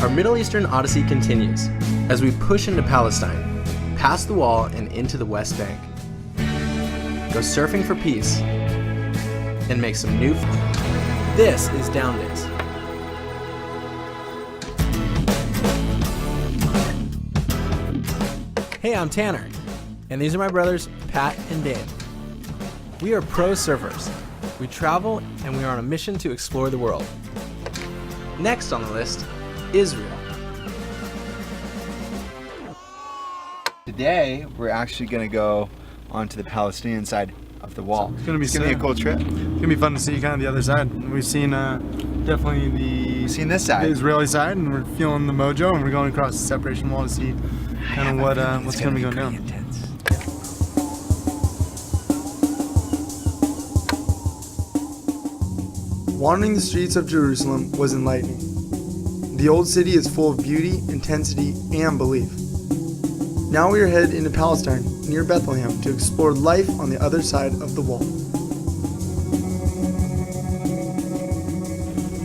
Our Middle Eastern Odyssey continues as we push into Palestine, past the wall and into the West Bank. Go surfing for peace and make some new This is Down Days. Hey, I'm Tanner, and these are my brothers, Pat and Dan. We are pro surfers. We travel, and we are on a mission to explore the world. Next on the list, Israel. Today, we're actually going to go onto the Palestinian side of the wall. It's going to be a cool trip. It's going to be fun to see kind of the other side. We've seen definitely this side, the Israeli side, and we're feeling the mojo, and we're going across the separation wall to see kind of what's going to be going down. Intense. Wandering the streets of Jerusalem was enlightening. The old city is full of beauty, intensity, and belief. Now we are headed into Palestine, near Bethlehem, to explore life on the other side of the wall.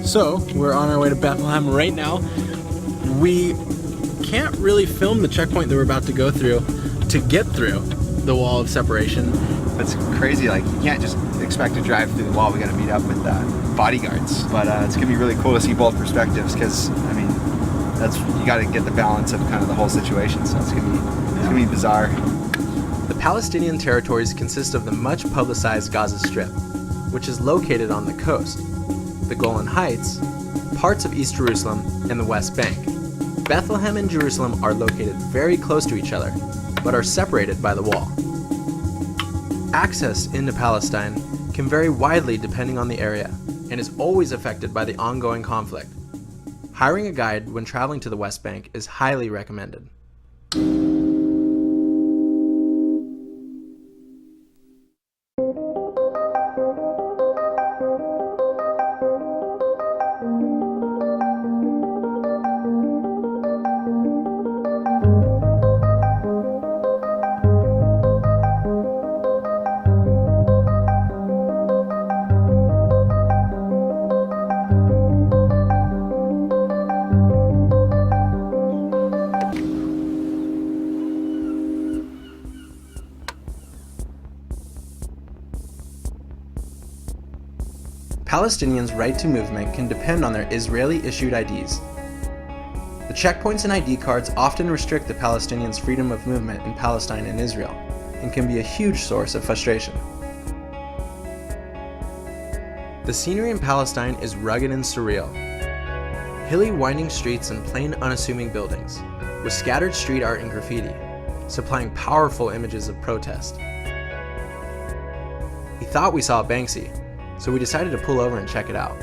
So, we're on our way to Bethlehem right now. We can't really film the checkpoint that we're about to go through to get through the wall of separation. That's crazy. Like, you can't just expect to drive through the wall. We got to meet up with bodyguards. But it's going to be really cool to see both perspectives because, I mean, you got to get the balance of kind of the whole situation. So it's going to be bizarre. The Palestinian territories consist of the much publicized Gaza Strip, which is located on the coast, the Golan Heights, parts of East Jerusalem, and the West Bank. Bethlehem and Jerusalem are located very close to each other, but are separated by the wall. Access into Palestine can vary widely depending on the area, and is always affected by the ongoing conflict. Hiring a guide when traveling to the West Bank is highly recommended. Palestinians' right to movement can depend on their Israeli-issued IDs. The checkpoints and ID cards often restrict the Palestinians' freedom of movement in Palestine and Israel, and can be a huge source of frustration. The scenery in Palestine is rugged and surreal. Hilly, winding streets and plain, unassuming buildings, with scattered street art and graffiti, supplying powerful images of protest. We thought we saw Banksy, so we decided to pull over and check it out.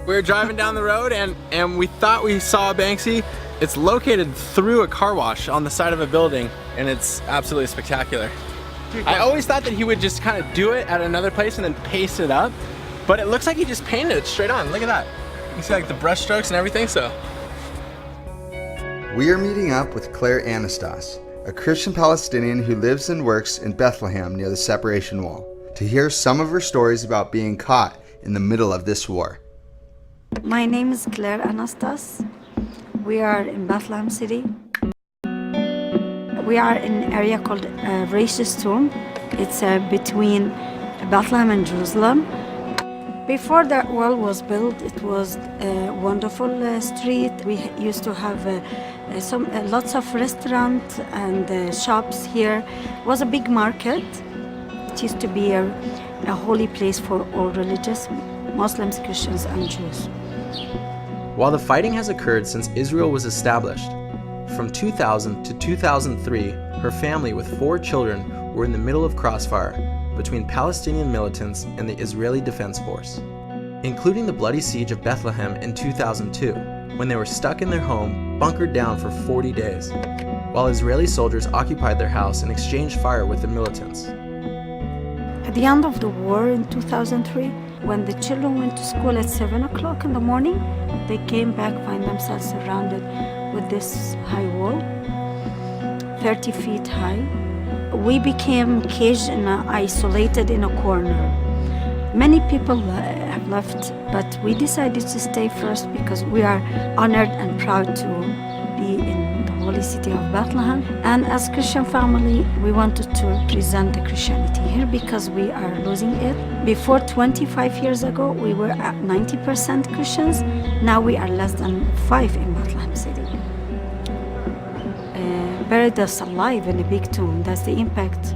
We were driving down the road and we thought we saw Banksy. It's located through a car wash on the side of a building, and it's absolutely spectacular. I always thought that he would just kind of do it at another place and then paste it up, but it looks like he just painted it straight on. Look at that. You see like the brush strokes and everything, so. We are meeting up with Claire Anastas, a Christian Palestinian who lives and works in Bethlehem near the separation wall, to hear some of her stories about being caught in the middle of this war. My name is Claire Anastas. We are in Bethlehem City. We are in an area called Tomb. It's between Bethlehem and Jerusalem. Before the wall was built, it was a wonderful street. We used to have lots of restaurants and shops here. It was a big market. It used to be a holy place for all religions, Muslims, Christians, and Jews. While the fighting has occurred since Israel was established, from 2000 to 2003, her family with 4 children were in the middle of crossfire between Palestinian militants and the Israeli Defense Force, including the bloody siege of Bethlehem in 2002, when they were stuck in their home, bunkered down for 40 days, while Israeli soldiers occupied their house and exchanged fire with the militants. At the end of the war in 2003, when the children went to school at 7 o'clock in the morning, they came back, find themselves surrounded with this high wall, 30 feet high. We became caged and isolated in a corner. Many people have left, but we decided to stay first because we are honored and proud to be in the holy city of Bethlehem. And as Christian family, we wanted to represent the Christianity here because we are losing it. Before 25 years ago, we were at 90% Christians. Now we are less than 5 in Bethlehem city. Buried us alive in a big tomb. That's the impact.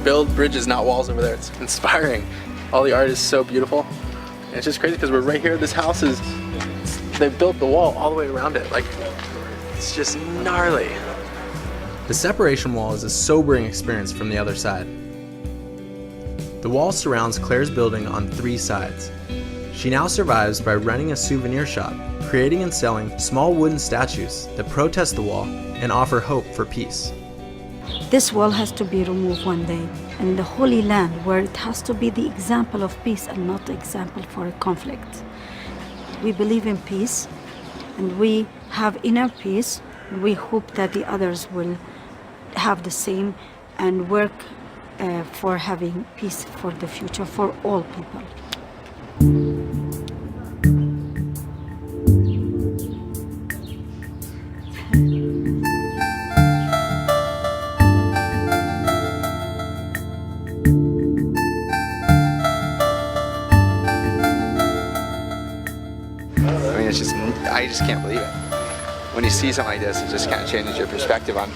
Build bridges, not walls over there. It's inspiring. All the art is so beautiful. And it's just crazy because we're right here. This house is, they built the wall all the way around it. Like, it's just gnarly. The separation wall is a sobering experience from the other side. The wall surrounds Claire's building on 3 sides. She now survives by running a souvenir shop, creating and selling small wooden statues that protest the wall and offer hope for peace. This wall has to be removed one day, and in the Holy Land, where it has to be the example of peace and not the example for a conflict. We believe in peace, and we have inner peace. We hope that the others will have the same and work for having peace for the future for all people. I just can't believe it. When you see something like this, it just kind of changes your perspective on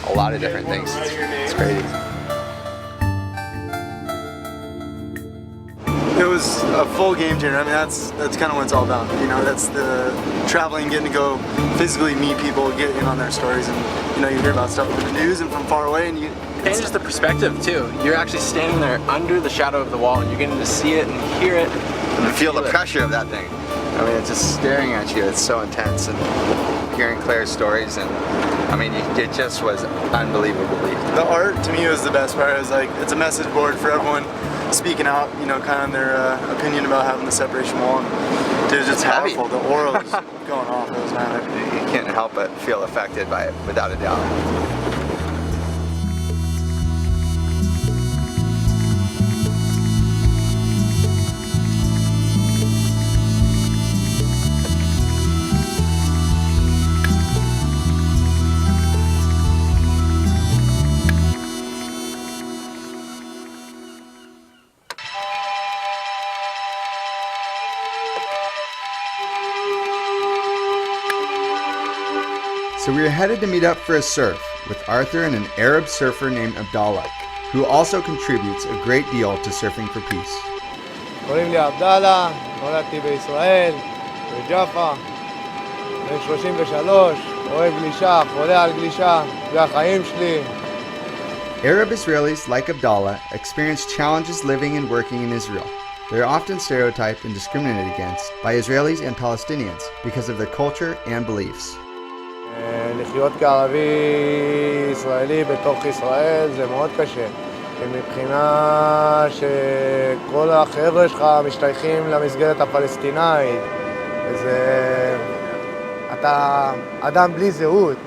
a lot of different things. It's crazy. It was a full game changer. I mean, that's kind of what it's all about. You know, that's the traveling, getting to go physically meet people, get in on their stories, and you know, you hear about stuff in the news and from far away, and you. It changes the perspective too. You're actually standing there under the shadow of the wall, and you're getting to see it and hear it And feel the pressure of that thing. I mean, it's just staring at you. It's so intense, and hearing Claire's stories, and I mean, it just was unbelievably. The art to me was the best part. It was like it's a message board for everyone speaking out, you know, kind of their opinion about having the separation wall. And it was just powerful. The aura was going off. It was mad. You can't help but feel affected by it, without a doubt. So we are headed to meet up for a surf with Arthur and an Arab surfer named Abdallah, who also contributes a great deal to Surfing for Peace. קוראים לי עבדאללה, נולדתי בישראל, בג'אפה, בן 33, אוהב גלישה, חולה על גלישה, זה החיים שלי. Arab Israelis like Abdallah experience challenges living and working in Israel. They are often stereotyped and discriminated against by Israelis and Palestinians because of their culture and beliefs. לחיות כערבי ישראלי בתוך ישראל זה מאוד קשה. מבחינה שכל החבר'ה שלך משתייכים למסגרת הפלסטינאית. אתה אדם בלי זהות,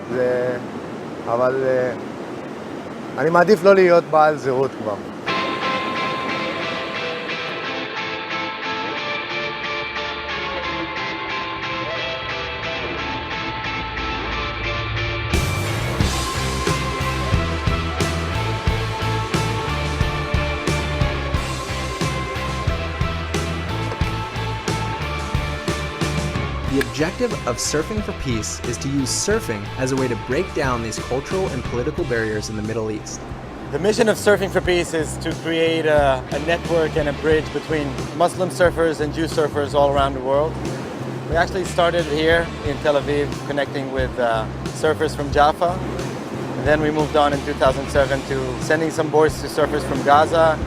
אבל אני מעדיף לא להיות בעל זהות כבר. The objective of Surfing for Peace is to use surfing as a way to break down these cultural and political barriers in the Middle East. The mission of Surfing for Peace is to create a network and a bridge between Muslim surfers and Jew surfers all around the world. We actually started here in Tel Aviv, connecting with surfers from Jaffa. And then we moved on in 2007 to sending some boards to surfers from Gaza.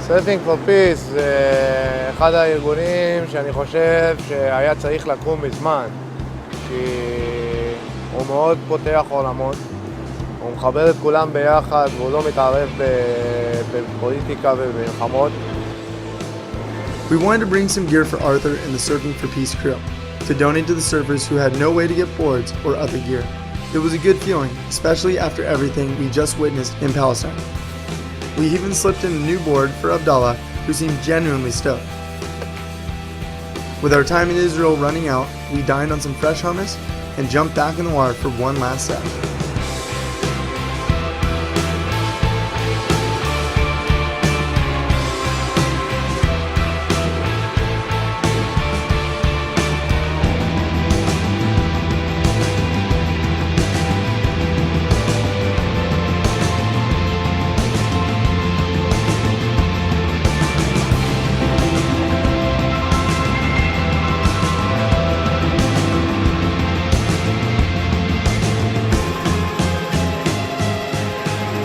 Surfing for Peace זה אחד הארגונים שאני חושב שהיה צריך לקום מזמן, כי הוא מאוד פותח עולמות, הוא מחבר את כולם ביחד והוא לא מתערב בפוליטיקה ובמלחמות. We wanted to bring some gear for Arthur and the Surfing for Peace crew to donate to the surfers who had no way to get boards or other gear. It was a good feeling, especially after everything we just witnessed in Palestine. We even slipped in a new board for Abdallah, who seemed genuinely stoked. With our time in Israel running out, we dined on some fresh hummus and jumped back in the water for one last set.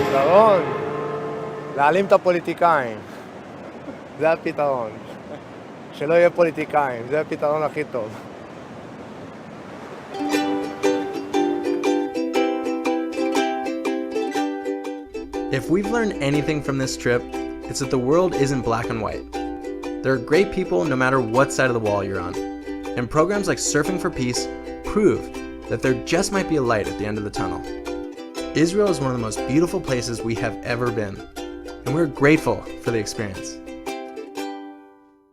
פתרון, להעלים את הפוליטיקאים. זה הפתרון. שלא יהיה פוליטיקאים, זה הפתרון הכי טוב. If we've learned anything from this trip, it's that the world isn't black and white. There are great people no matter what side of the wall you're on. And programs like Surfing for Peace prove that there just might be a light at the end of the tunnel. Israel is one of the most beautiful places we have ever been, and we're grateful for the experience.